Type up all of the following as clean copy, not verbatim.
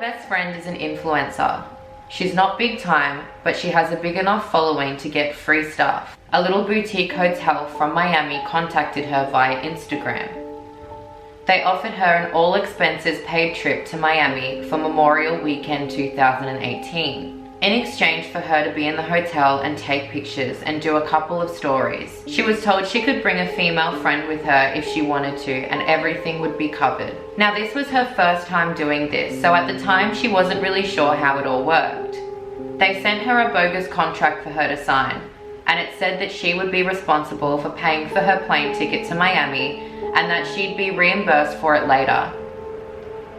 best friend is an influencer. She's not big time, but she has a big enough following to get free stuff. A little boutique hotel from Miami contacted her via Instagram. They offered her an all expenses paid trip to Miami for Memorial Weekend 2018. In exchange for her to be in the hotel and take pictures and do a couple of stories. She was told she could bring a female friend with her if she wanted to, and everything would be covered. Now this was her first time doing this, so at the time she wasn't really sure how it all worked. They sent her a bogus contract for her to sign, and it said that she would be responsible for paying for her plane ticket to Miami and that she'd be reimbursed for it later.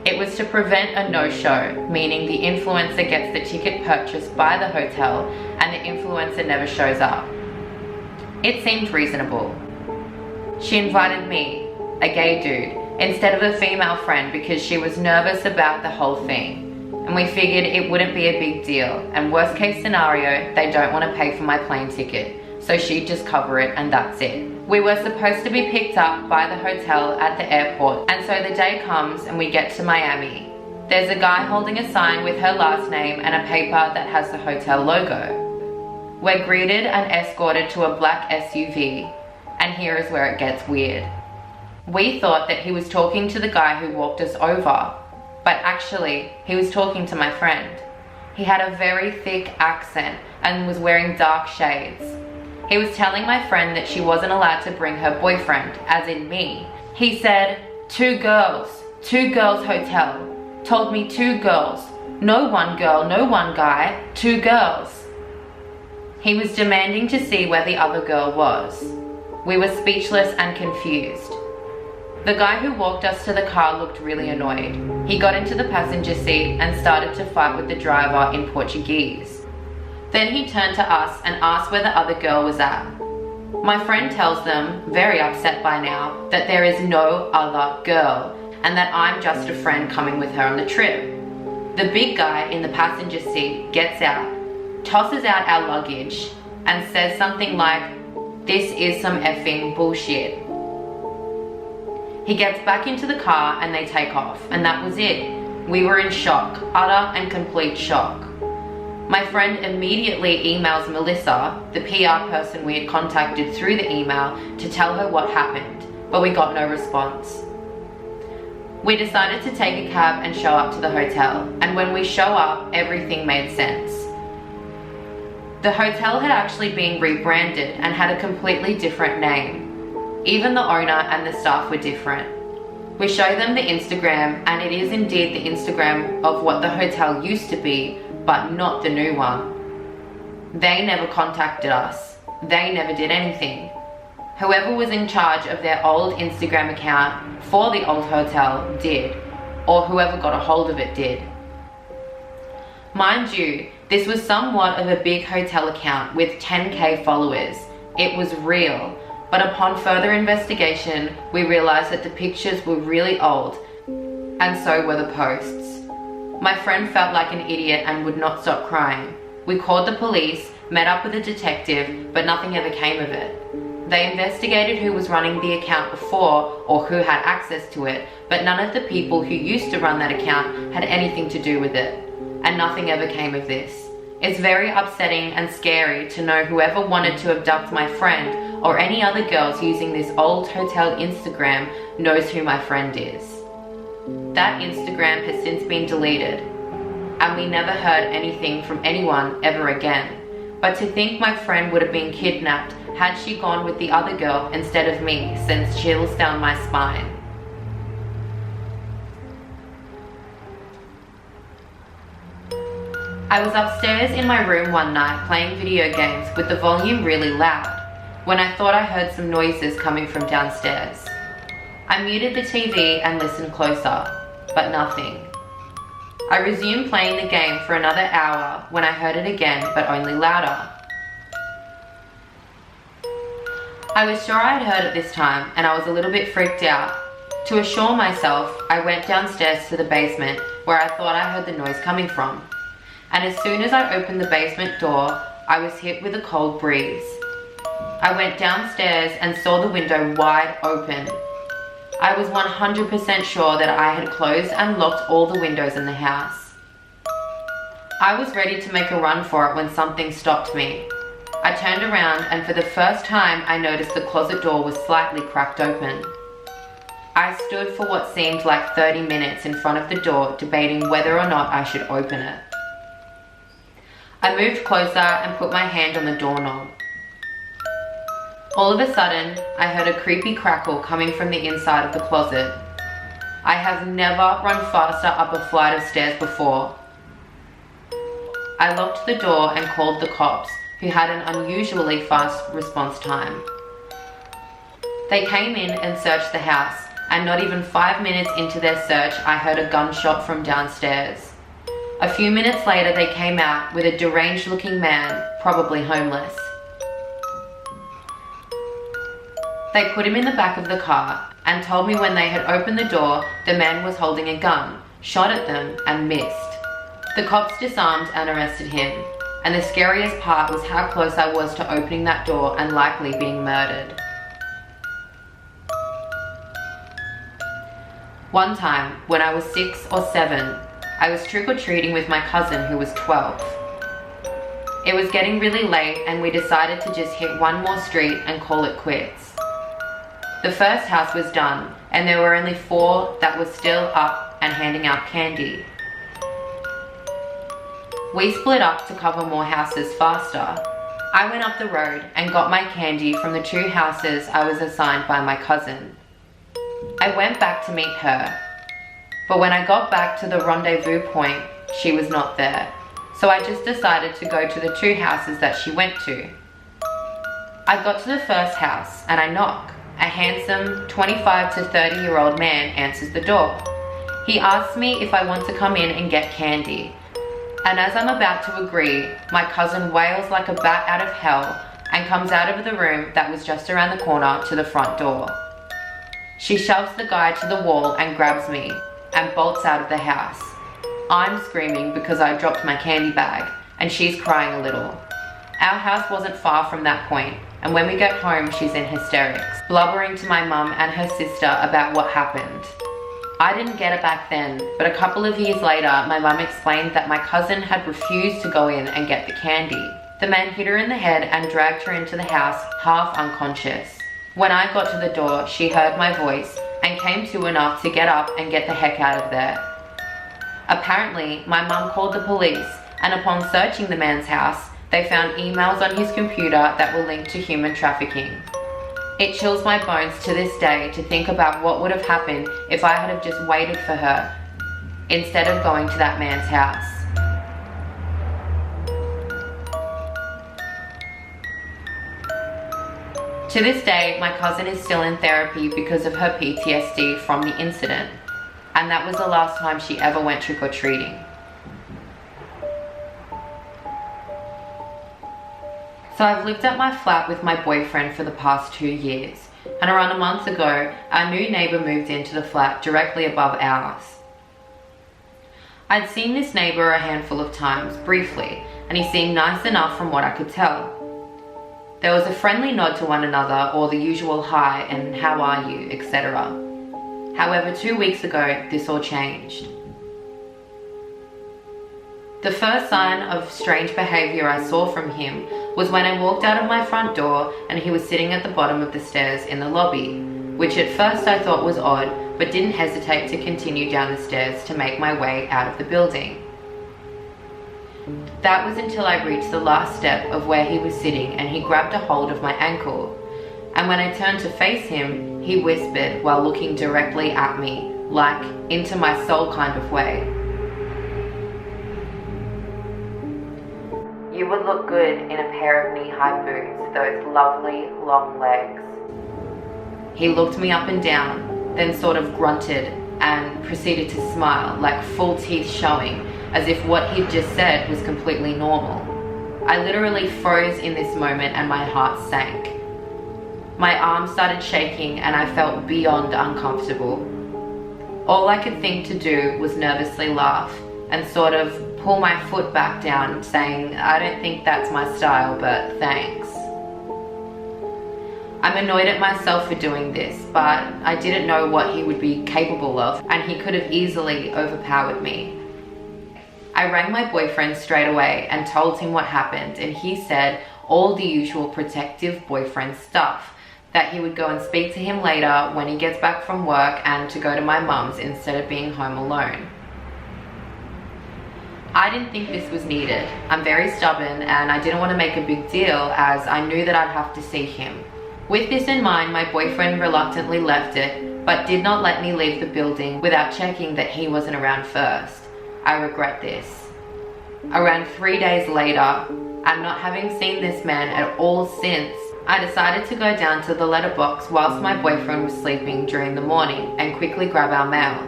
It was to prevent a no-show, meaning the influencer gets the ticket purchased by the hotel and the influencer never shows up. It seemed reasonable. She invited me, a gay dude, instead of a female friend because she was nervous about the whole thing. And we figured it wouldn't be a big deal, and worst case scenario, they don't want to pay for my plane ticket, so she'd just cover it and that's it. We were supposed to be picked up by the hotel at the airport, and so the day comes and we get to Miami. There's a guy holding a sign with her last name and a paper that has the hotel logo. We're greeted and escorted to a black SUV, and here is where it gets weird. We thought that he was talking to the guy who walked us over, but actually he was talking to my friend. He had a very thick accent and was wearing dark shades. He was telling my friend that she wasn't allowed to bring her boyfriend, as in me. He said, two girls hotel. Told me 2 girls. No one girl, no one guy, 2 girls. He was demanding to see where the other girl was. We were speechless and confused. The guy who walked us to the car looked really annoyed. He got into the passenger seat and started to fight with the driver in Portuguese. Then he turned to us and asked where the other girl was at. My friend tells them, very upset by now, that there is no other girl and that I'm just a friend coming with her on the trip. The big guy in the passenger seat gets out, tosses out our luggage and says something like, "This is some effing bullshit." He gets back into the car and they take off, and that was it. We were in shock, utter and complete shock. My friend immediately emails Melissa, the PR person we had contacted through the email, to tell her what happened, but we got no response. We decided to take a cab and show up to the hotel, and when we show up, everything made sense. The hotel had actually been rebranded and had a completely different name. Even the owner and the staff were different. We show them the Instagram, and it is indeed the Instagram of what the hotel used to be, but not the new one. They never contacted us. They never did anything. Whoever was in charge of their old Instagram account for the old hotel did, or whoever got a hold of it did. Mind you, this was somewhat of a big hotel account with 10K followers. It was real, but upon further investigation, we realized that the pictures were really old, and so were the posts. My friend felt like an idiot and would not stop crying. We called the police, met up with a detective, but nothing ever came of it. They investigated who was running the account before or who had access to it, but none of the people who used to run that account had anything to do with it, and nothing ever came of this. It's very upsetting and scary to know whoever wanted to abduct my friend or any other girls using this old hotel Instagram knows who my friend is. That Instagram has since been deleted, and we never heard anything from anyone ever again. But to think my friend would have been kidnapped had she gone with the other girl instead of me sends chills down my spine. I was upstairs in my room one night playing video games with the volume really loud when I thought I heard some noises coming from downstairs. I muted the TV and listened closer, but nothing. I resumed playing the game for another hour when I heard it again, but only louder. I was sure I had heard it this time, and I was a little bit freaked out. To assure myself, I went downstairs to the basement where I thought I heard the noise coming from. And as soon as I opened the basement door, I was hit with a cold breeze. I went downstairs and saw the window wide open. I was 100% sure that I had closed and locked all the windows in the house. I was ready to make a run for it when something stopped me. I turned around and for the first time I noticed the closet door was slightly cracked open. I stood for what seemed like 30 minutes in front of the door debating whether or not I should open it. I moved closer and put my hand on the doorknob. All of a sudden, I heard a creepy crackle coming from the inside of the closet. I have never run faster up a flight of stairs before. I locked the door and called the cops, who had an unusually fast response time. They came in and searched the house, and not even 5 minutes into their search, I heard a gunshot from downstairs. A few minutes later, they came out with a deranged-looking man, probably homeless. They put him in the back of the car and told me when they had opened the door, the man was holding a gun, shot at them, and missed. The cops disarmed and arrested him, and the scariest part was how close I was to opening that door and likely being murdered. One time, when I was 6 or 7, I was trick-or-treating with my cousin who was 12. It was getting really late and we decided to just hit one more street and call it quits. The first house was done and there were only 4 that were still up and handing out candy. We split up to cover more houses faster. I went up the road and got my candy from the 2 houses I was assigned by my cousin. I went back to meet her, but when I got back to the rendezvous point, she was not there. So I just decided to go to the 2 houses that she went to. I got to the first house and I knock. A handsome 25 to 30-year-old man answers the door. He asks me if I want to come in and get candy. And as I'm about to agree, my cousin wails like a bat out of hell and comes out of the room that was just around the corner to the front door. She shoves the guy to the wall and grabs me and bolts out of the house. I'm screaming because I dropped my candy bag and she's crying a little. Our house wasn't far from that point, and when we get home she's in hysterics, blubbering to my mum and her sister about what happened. I didn't get it back then, but a couple of years later my mum explained that my cousin had refused to go in and get the candy. The man hit her in the head and dragged her into the house, half unconscious. When I got to the door, she heard my voice and came to enough to get up and get the heck out of there. Apparently, my mum called the police, and upon searching the man's house, they found emails on his computer that were linked to human trafficking. It chills my bones to this day to think about what would have happened if I had have just waited for her instead of going to that man's house. To this day, my cousin is still in therapy because of her PTSD from the incident, and that was the last time she ever went trick-or-treating. So I've lived at my flat with my boyfriend for the past 2 years, and around a month ago, our new neighbour moved into the flat directly above ours. I'd seen this neighbour a handful of times, briefly, and he seemed nice enough from what I could tell. There was a friendly nod to one another, or the usual hi and how are you, etc. However, 2 weeks ago, this all changed. The first sign of strange behaviour I saw from him was when I walked out of my front door and he was sitting at the bottom of the stairs in the lobby, which at first I thought was odd, but didn't hesitate to continue down the stairs to make my way out of the building. That was until I reached the last step of where he was sitting and he grabbed a hold of my ankle. And when I turned to face him, he whispered while looking directly at me, like into my soul kind of way. You would look good in a pair of knee-high boots, those lovely long legs. He looked me up and down, then sort of grunted and proceeded to smile, like full teeth showing, as if what he'd just said was completely normal. I literally froze in this moment and my heart sank. My arms started shaking and I felt beyond uncomfortable. All I could think to do was nervously laugh and sort of pull my foot back down, saying, I don't think that's my style, but thanks. I'm annoyed at myself for doing this, but I didn't know what he would be capable of, and he could have easily overpowered me. I rang my boyfriend straight away and told him what happened, and he said all the usual protective boyfriend stuff, that he would go and speak to him later when he gets back from work and to go to my mum's instead of being home alone. I didn't think this was needed. I'm very stubborn and I didn't want to make a big deal as I knew that I'd have to see him. With this in mind, my boyfriend reluctantly left it, but did not let me leave the building without checking that he wasn't around first. I regret this. Around 3 days later, and not having seen this man at all since, I decided to go down to the letterbox whilst my boyfriend was sleeping during the morning and quickly grab our mail.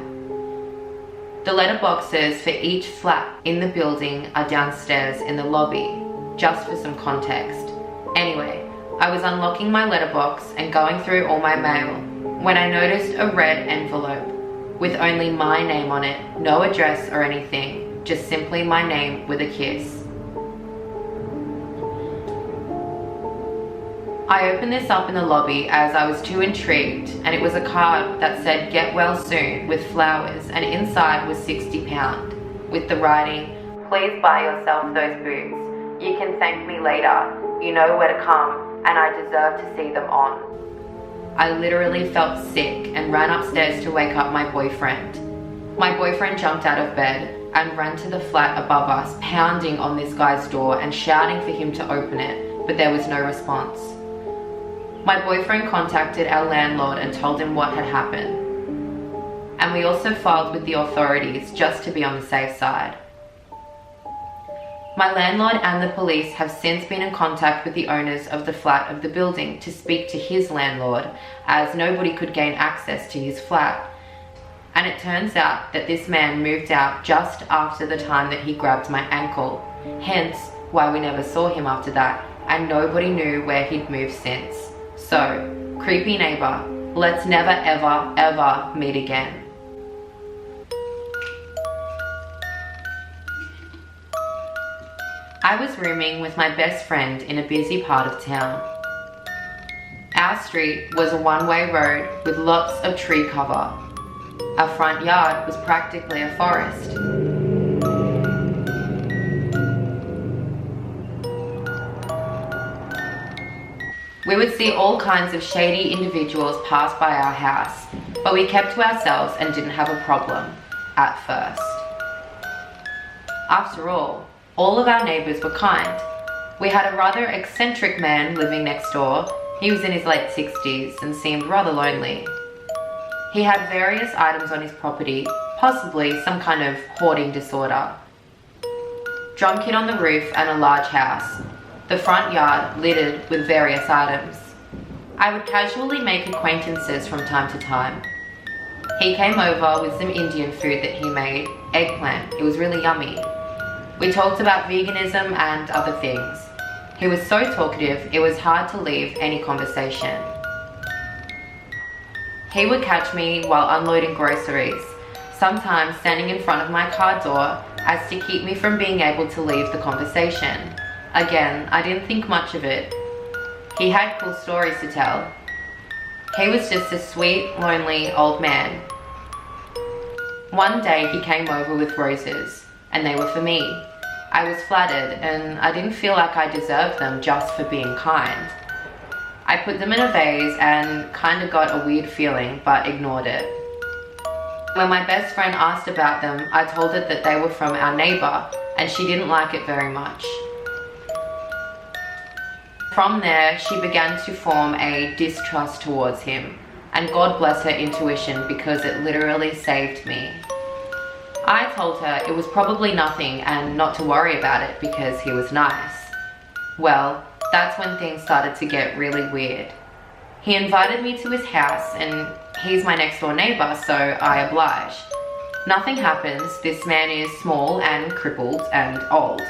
The letterboxes for each flat in the building are downstairs in the lobby, just for some context. Anyway, I was unlocking my letterbox and going through all my mail when I noticed a red envelope with only my name on it, no address or anything, just simply my name with a kiss. I opened this up in the lobby as I was too intrigued, and it was a card that said "Get well soon" with flowers, and inside was £60 with the writing, "Please buy yourself those boots. You can thank me later. You know where to come and I deserve to see them on." I literally felt sick and ran upstairs to wake up my boyfriend. My boyfriend jumped out of bed and ran to the flat above us, pounding on this guy's door and shouting for him to open it, but there was no response. My boyfriend contacted our landlord and told him what had happened. And we also filed with the authorities just to be on the safe side. My landlord and the police have since been in contact with the owners of the flat of the building to speak to his landlord, as nobody could gain access to his flat. And it turns out that this man moved out just after the time that he grabbed my ankle, hence why we never saw him after that, and nobody knew where he'd moved since. So, creepy neighbor, let's never ever ever meet again. I was rooming with my best friend in a busy part of town. Our street was a one-way road with lots of tree cover. Our front yard was practically a forest. We would see all kinds of shady individuals pass by our house, but we kept to ourselves and didn't have a problem, at first. After all of our neighbours were kind. We had a rather eccentric man living next door. He was in his late 60s and seemed rather lonely. He had various items on his property, possibly some kind of hoarding disorder. Drum kit on the roof and a large house. The front yard littered with various items. I would casually make acquaintances from time to time. He came over with some Indian food that he made, eggplant. It was really yummy. We talked about veganism and other things. He was so talkative, it was hard to leave any conversation. He would catch me while unloading groceries, sometimes standing in front of my car door as to keep me from being able to leave the conversation. Again, I didn't think much of it. He had cool stories to tell. He was just a sweet, lonely old man. One day he came over with roses, and they were for me. I was flattered, and I didn't feel like I deserved them just for being kind. I put them in a vase and kind of got a weird feeling, but ignored it. When my best friend asked about them, I told her that they were from our neighbour, and she didn't like it very much. From there, she began to form a distrust towards him, and God bless her intuition because it literally saved me. I told her it was probably nothing and not to worry about it because he was nice. Well, that's when things started to get really weird. He invited me to his house and he's my next door neighbour, so I obliged. Nothing happens. This man is small and crippled and old.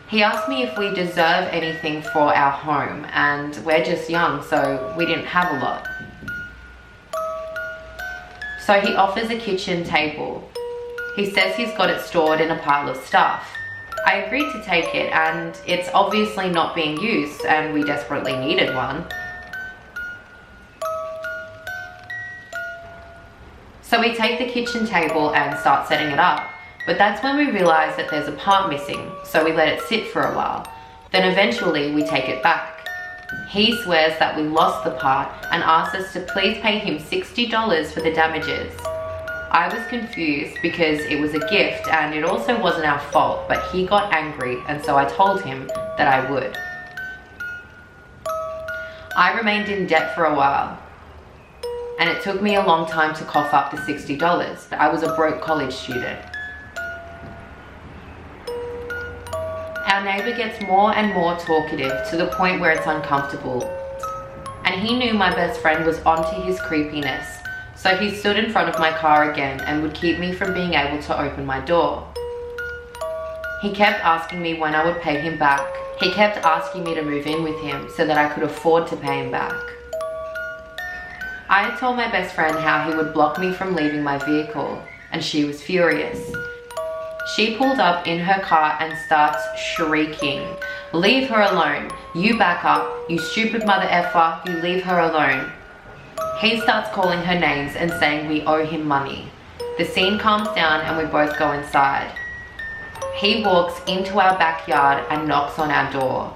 He asked me if we deserve anything for our home, and we're just young, so we didn't have a lot. So he offers a kitchen table. He says he's got it stored in a pile of stuff. I agreed to take it, and it's obviously not being used, and we desperately needed one. So we take the kitchen table and start setting it up. But that's when we realize that there's a part missing, so we let it sit for a while. Then eventually we take it back. He swears that we lost the part and asks us to please pay him $60 for the damages. I was confused because it was a gift and it also wasn't our fault, but he got angry and so I told him that I would. I remained in debt for a while, and it took me a long time to cough up the $60. I was a broke college student. Our neighbor gets more and more talkative to the point where it's uncomfortable. And he knew my best friend was onto his creepiness, so he stood in front of my car again and would keep me from being able to open my door. He kept asking me when I would pay him back. He kept asking me to move in with him so that I could afford to pay him back. I had told my best friend how he would block me from leaving my vehicle, and she was furious. She pulled up in her car and starts shrieking, "Leave her alone, you back up, you stupid mother effer, you leave her alone." He starts calling her names and saying we owe him money. The scene calms down and we both go inside. He walks into our backyard and knocks on our door.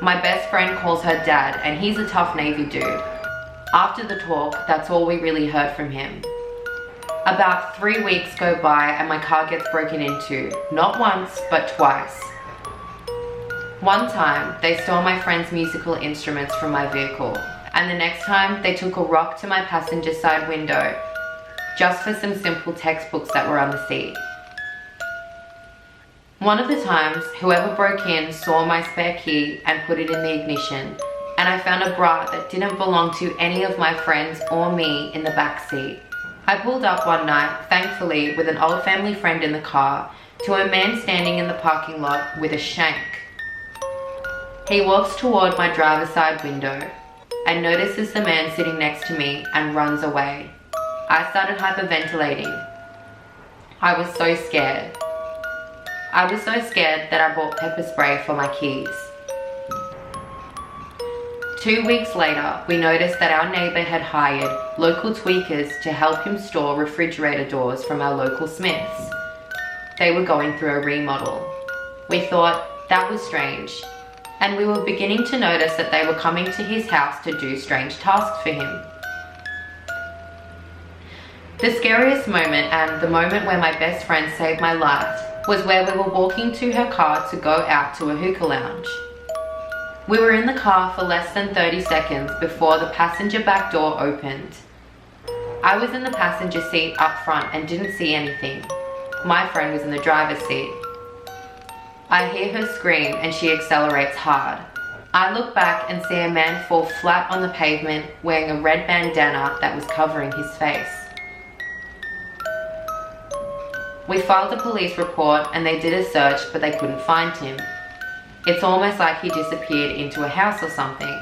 My best friend calls her dad and he's a tough Navy dude. After the talk, that's all we really heard from him. About 3 weeks go by and my car gets broken into, not once, but twice. One time, they stole my friend's musical instruments from my vehicle, and the next time, they took a rock to my passenger side window, just for some simple textbooks that were on the seat. One of the times, whoever broke in saw my spare key and put it in the ignition, and I found a bra that didn't belong to any of my friends or me in the back seat. I pulled up one night, thankfully with an old family friend in the car, to a man standing in the parking lot with a shank. He walks toward my driver's side window and notices the man sitting next to me and runs away. I started hyperventilating. I was so scared. I was so scared that I bought pepper spray for my keys. 2 weeks later, we noticed that our neighbor had hired local tweakers to help him store refrigerator doors from our local Smiths. They were going through a remodel. We thought that was strange, and we were beginning to notice that they were coming to his house to do strange tasks for him. The scariest moment, and the moment where my best friend saved my life, was where we were walking to her car to go out to a hookah lounge. We were in the car for less than 30 seconds before the passenger back door opened. I was in the passenger seat up front and didn't see anything. My friend was in the driver's seat. I hear her scream and she accelerates hard. I look back and see a man fall flat on the pavement wearing a red bandana that was covering his face. We filed a police report and they did a search, but they couldn't find him. It's almost like he disappeared into a house or something.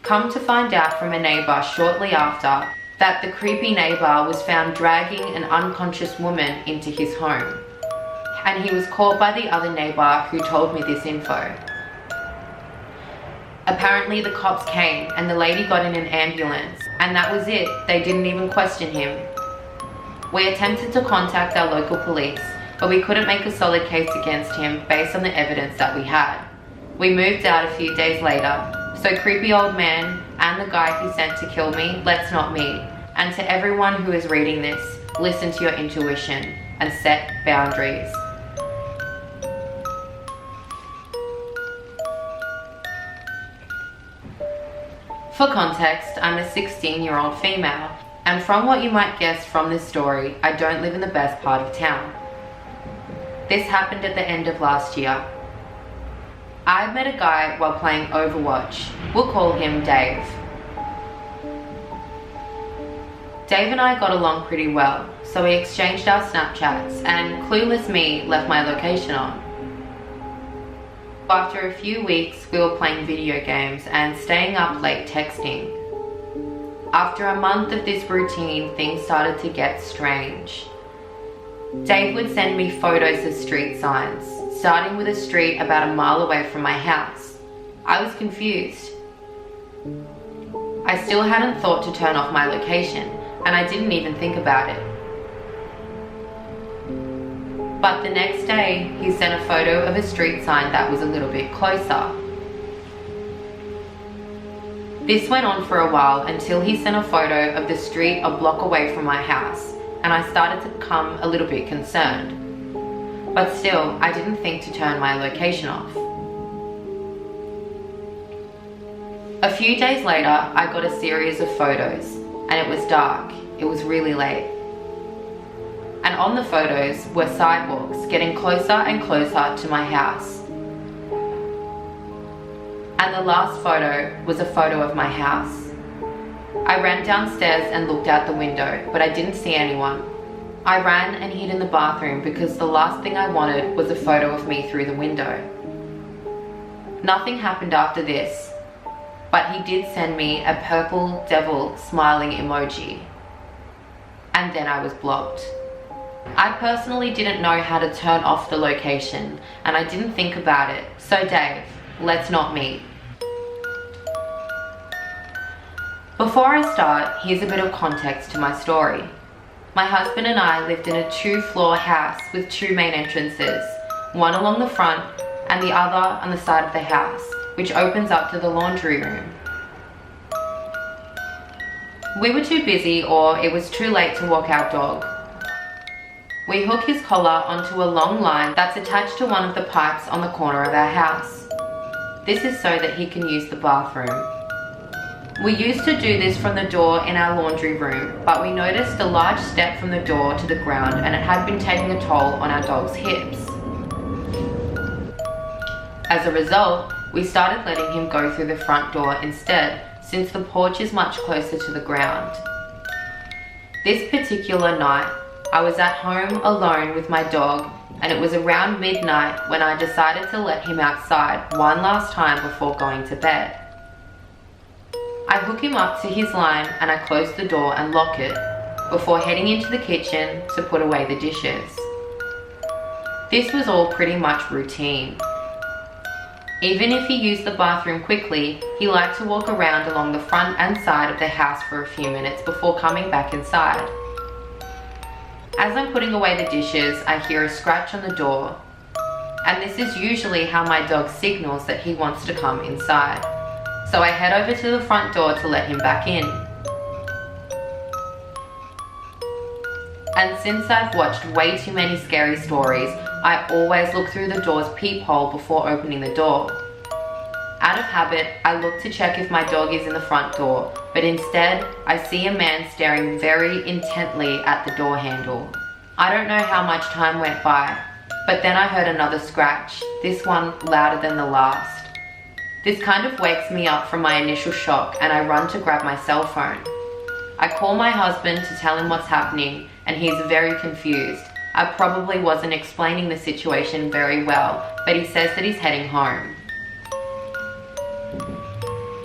Come to find out from a neighbor shortly after that the creepy neighbor was found dragging an unconscious woman into his home. And he was caught by the other neighbor who told me this info. Apparently the cops came and the lady got in an ambulance, and that was it. They didn't even question him. We attempted to contact our local police, but we couldn't make a solid case against him based on the evidence that we had. We moved out a few days later, so creepy old man and the guy who sent to kill me, let's not meet. And to everyone who is reading this, listen to your intuition and set boundaries. For context, I'm a 16-year-old female, and from what you might guess from this story, I don't live in the best part of town. This happened at the end of last year. I met a guy while playing Overwatch. We'll call him Dave. Dave and I got along pretty well, so we exchanged our Snapchats, and clueless me left my location on. After a few weeks, we were playing video games and staying up late texting. After a month of this routine, things started to get strange. Dave would send me photos of street signs, starting with a street about a mile away from my house. I was confused. I still hadn't thought to turn off my location, and I didn't even think about it. But the next day, he sent a photo of a street sign that was a little bit closer. This went on for a while until he sent a photo of the street a block away from my house, and I started to become a little bit concerned. But still, I didn't think to turn my location off. A few days later, I got a series of photos, and it was dark. It was really late. And on the photos were sidewalks getting closer and closer to my house. And the last photo was a photo of my house. I ran downstairs and looked out the window, but I didn't see anyone. I ran and hid in the bathroom because the last thing I wanted was a photo of me through the window. Nothing happened after this, but he did send me a purple devil smiling emoji. And then I was blocked. I personally didn't know how to turn off the location, and I didn't think about it. So Dave, let's not meet. Before I start, here's a bit of context to my story. My husband and I lived in a 2-floor house with 2 main entrances, one along the front and the other on the side of the house, which opens up to the laundry room. We were too busy, or it was too late to walk our dog. We hook his collar onto a long line that's attached to one of the pipes on the corner of our house. This is so that he can use the bathroom. We used to do this from the door in our laundry room, but we noticed a large step from the door to the ground, and it had been taking a toll on our dog's hips. As a result, we started letting him go through the front door instead, since the porch is much closer to the ground. This particular night, I was at home alone with my dog, and it was around midnight when I decided to let him outside one last time before going to bed. I hook him up to his line and I close the door and lock it before heading into the kitchen to put away the dishes. This was all pretty much routine. Even if he used the bathroom quickly, he liked to walk around along the front and side of the house for a few minutes before coming back inside. As I'm putting away the dishes, I hear a scratch on the door, and this is usually how my dog signals that he wants to come inside. So I head over to the front door to let him back in. And since I've watched way too many scary stories, I always look through the door's peephole before opening the door. Out of habit, I look to check if my dog is in the front door, but instead, I see a man staring very intently at the door handle. I don't know how much time went by, but then I heard another scratch, this one louder than the last. This kind of wakes me up from my initial shock, and I run to grab my cell phone. I call my husband to tell him what's happening, and he's very confused. I probably wasn't explaining the situation very well, but he says that he's heading home.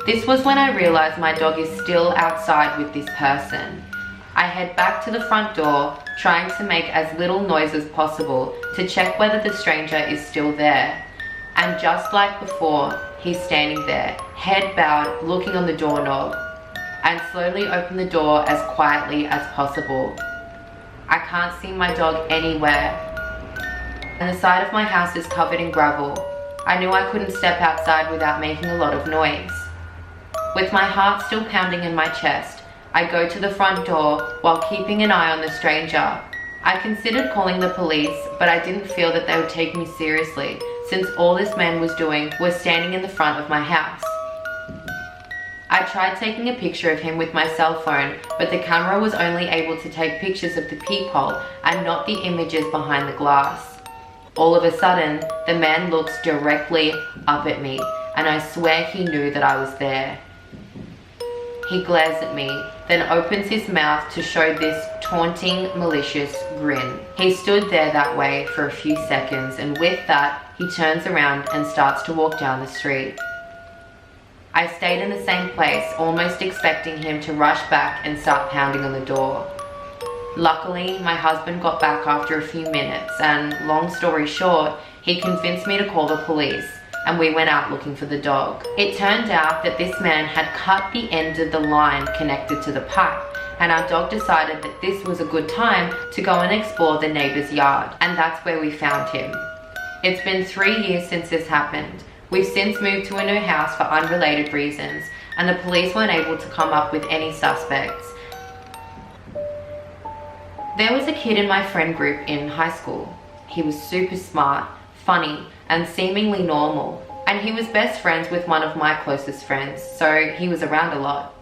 This was when I realized my dog is still outside with this person. I head back to the front door, trying to make as little noise as possible to check whether the stranger is still there. And just like before, he's standing there, head bowed, looking on the doorknob, and slowly open the door as quietly as possible. I can't see my dog anywhere, and the side of my house is covered in gravel. I knew I couldn't step outside without making a lot of noise. With my heart still pounding in my chest, I go to the front door while keeping an eye on the stranger. I considered calling the police, but I didn't feel that they would take me seriously, since all this man was doing was standing in the front of my house. I tried taking a picture of him with my cell phone, but the camera was only able to take pictures of the peephole and not the images behind the glass. All of a sudden, the man looks directly up at me, and I swear he knew that I was there. He glares at me, then opens his mouth to show this taunting, malicious grin. He stood there that way for a few seconds, and with that, he turns around and starts to walk down the street. I stayed in the same place, almost expecting him to rush back and start pounding on the door. Luckily, my husband got back after a few minutes, and long story short, he convinced me to call the police, and we went out looking for the dog. It turned out that this man had cut the end of the line connected to the pipe, and our dog decided that this was a good time to go and explore the neighbor's yard, and that's where we found him. It's been 3 years since this happened. We've since moved to a new house for unrelated reasons, and the police weren't able to come up with any suspects. There was a kid in my friend group in high school. He was super smart, funny, and seemingly normal, and he was best friends with one of my closest friends, so he was around a lot.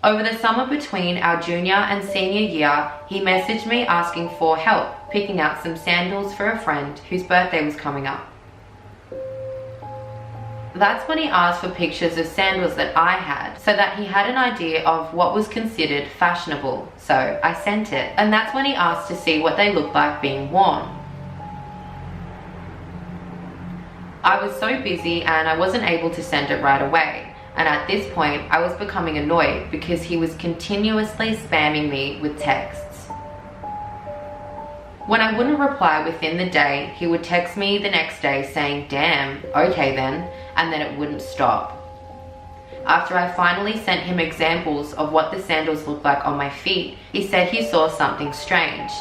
Over the summer between our junior and senior year, he messaged me asking for help picking out some sandals for a friend whose birthday was coming up. That's when he asked for pictures of sandals that I had, so that he had an idea of what was considered fashionable, so I sent it. And that's when he asked to see what they looked like being worn. I was so busy and I wasn't able to send it right away. And at this point, I was becoming annoyed because he was continuously spamming me with texts. When I wouldn't reply within the day, he would text me the next day saying, "Damn, okay then," and then it wouldn't stop. After I finally sent him examples of what the sandals looked like on my feet, he said he saw something strange.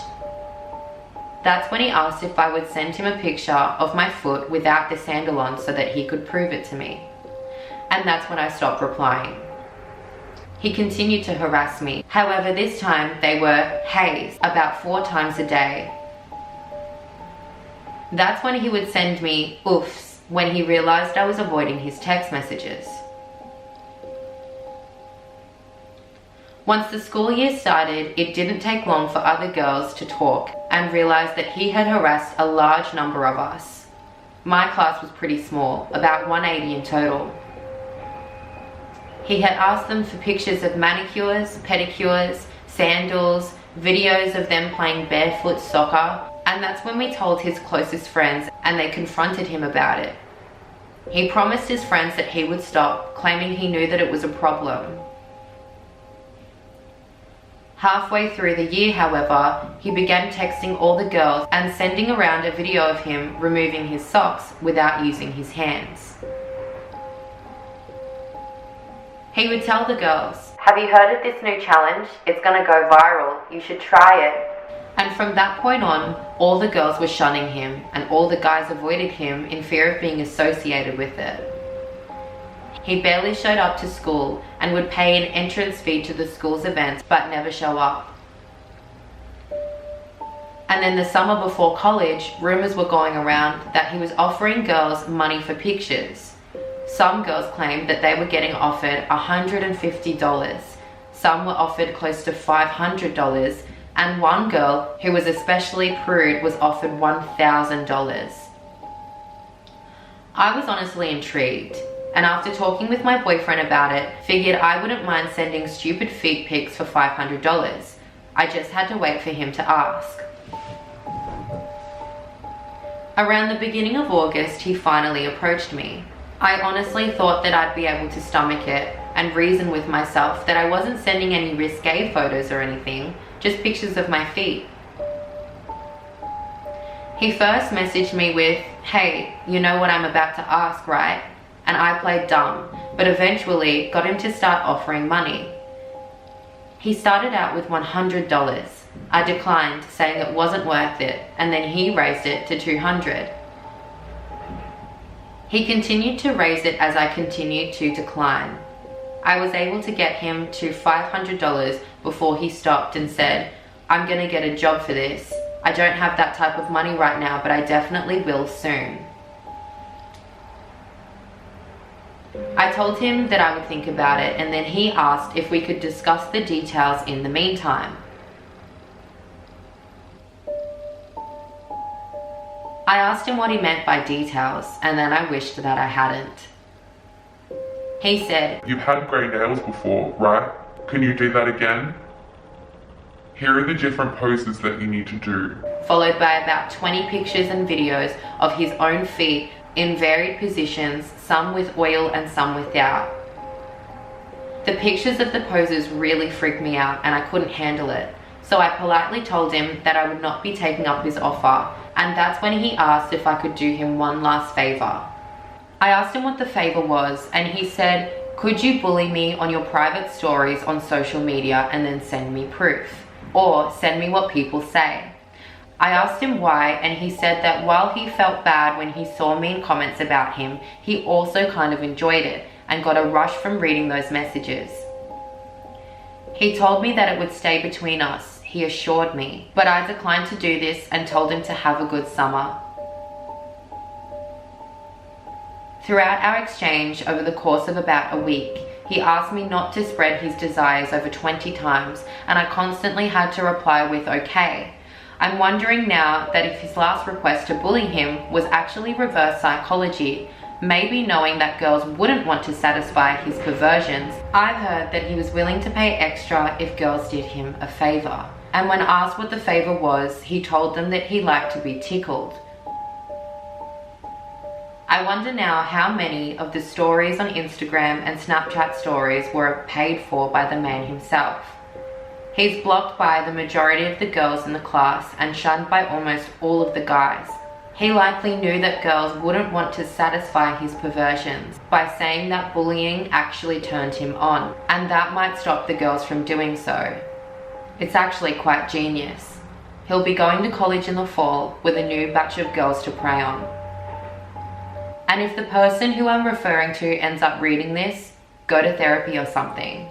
That's when he asked if I would send him a picture of my foot without the sandal on so that he could prove it to me. And that's when I stopped replying. He continued to harass me. However, this time they were "heys" about 4 times a day. That's when he would send me oofs when he realized I was avoiding his text messages. Once the school year started, it didn't take long for other girls to talk and realize that he had harassed a large number of us. My class was pretty small, about 180 in total. He had asked them for pictures of manicures, pedicures, sandals, videos of them playing barefoot soccer, and that's when we told his closest friends and they confronted him about it. He promised his friends that he would stop, claiming he knew that it was a problem. Halfway through the year, however, he began texting all the girls and sending around a video of him removing his socks without using his hands. He would tell the girls, "Have you heard of this new challenge? It's gonna go viral. You should try it." And from that point on, all the girls were shunning him and all the guys avoided him in fear of being associated with it. He barely showed up to school and would pay an entrance fee to the school's events but never show up. And then the summer before college, rumors were going around that he was offering girls money for pictures. Some girls claimed that they were getting offered $150. Some were offered close to $500, and one girl, who was especially prude, was offered $1,000. I was honestly intrigued, and after talking with my boyfriend about it, figured I wouldn't mind sending stupid feet pics for $500. I just had to wait for him to ask. Around the beginning of August, he finally approached me. I honestly thought that I'd be able to stomach it and reason with myself that I wasn't sending any risque photos or anything, just pictures of my feet. He first messaged me with, "Hey, you know what I'm about to ask, right?" And I played dumb, but eventually got him to start offering money. He started out with $100. I declined, saying it wasn't worth it, and then he raised it to $200. He continued to raise it as I continued to decline. I was able to get him to $500 before he stopped and said, "I'm gonna get a job for this. I don't have that type of money right now, but I definitely will soon." I told him that I would think about it, and then he asked if we could discuss the details in the meantime. I asked him what he meant by details, and then I wished that I hadn't. He said, "You've had grey nails before, right? Can you do that again? Here are the different poses that you need to do." Followed by about 20 pictures and videos of his own feet in varied positions, some with oil and some without. The pictures of the poses really freaked me out and I couldn't handle it, so I politely told him that I would not be taking up his offer, and that's when he asked if I could do him one last favor. I asked him what the favor was, and he said, could you bully me on your private stories on social media and then send me proof? Or send me what people say. I asked him why, and he said that while he felt bad when he saw mean comments about him, he also kind of enjoyed it and got a rush from reading those messages. He told me that it would stay between us, he assured me, but I declined to do this and told him to have a good summer. Throughout our exchange over the course of about a week, he asked me not to spread his desires over 20 times, and I constantly had to reply with okay. I'm wondering now that if his last request to bully him was actually reverse psychology, maybe knowing that girls wouldn't want to satisfy his perversions, I've heard that he was willing to pay extra if girls did him a favor. And when asked what the favor was, he told them that he liked to be tickled. I wonder now how many of the stories on Instagram and Snapchat stories were paid for by the man himself. He's blocked by the majority of the girls in the class and shunned by almost all of the guys. He likely knew that girls wouldn't want to satisfy his perversions by saying that bullying actually turned him on, and that might stop the girls from doing so. It's actually quite genius. He'll be going to college in the fall with a new batch of girls to prey on. And if the person who I'm referring to ends up reading this, go to therapy or something.